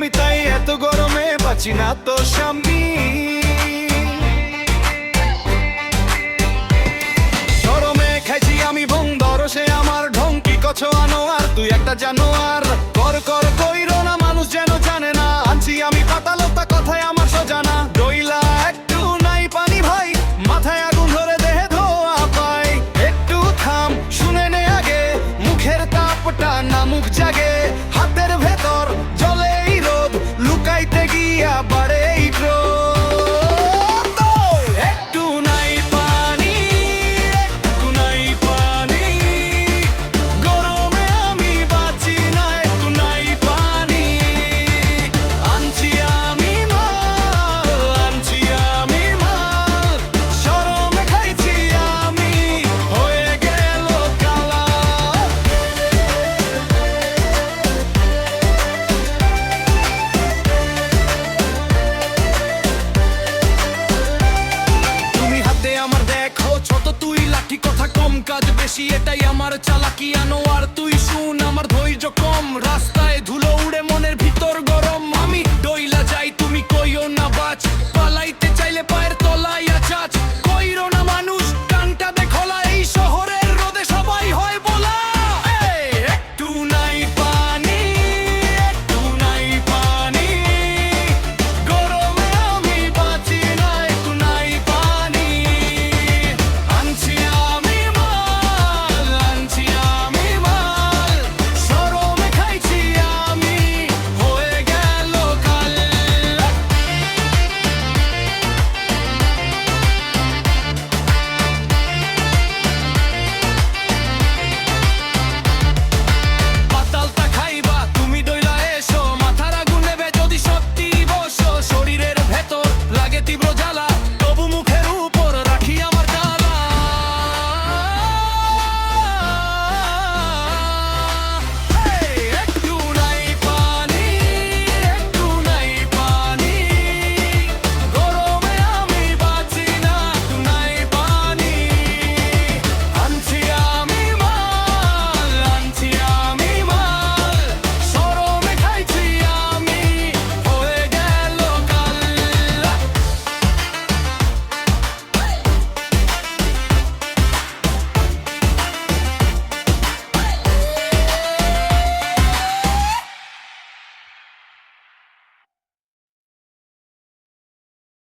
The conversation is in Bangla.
আমি তাই এত গরমে বাঁচি না তো স্বামী। গরমে খাইছি আমি ভং দরসে আমার ঢঙ্কি কছো আনো আর তুই একটা জানোয়ার। কর কর কইরো না মানুষ যেন জানে না, আনছি আমি পাতালতা কথায় আমার সোজানা। দইলা একটু নাই পানি ভাই, মাথায় আগুন ধরে দেহে ধোয়া পাই। একটু থাম শুনে নে আগে, মুখের তাপটা না মুখ জাগে। হাতের ভেতর জ্বলে এই রোদ, লুকাইতে গিয়া বাড়ে এই ক্রোধ। একটু নাই পানি, একটু নাই পানি, গরমে আমি বাঁচি না। একটু নাই পানি, আনছি আমি মাল, আনছি আমি মাল। শরমে খাইছি আমি, হয়ে গেল কালা। তুমি হাতে আমার দেখো ছোট, তুই লাঠি কথা কম কাজ বেশি, এটাই আমার চালাকি। আনো আর তুই শুন, আমার ধৈর্য কম, রাস্তায় ধুলো উড়ে মনের ভিতর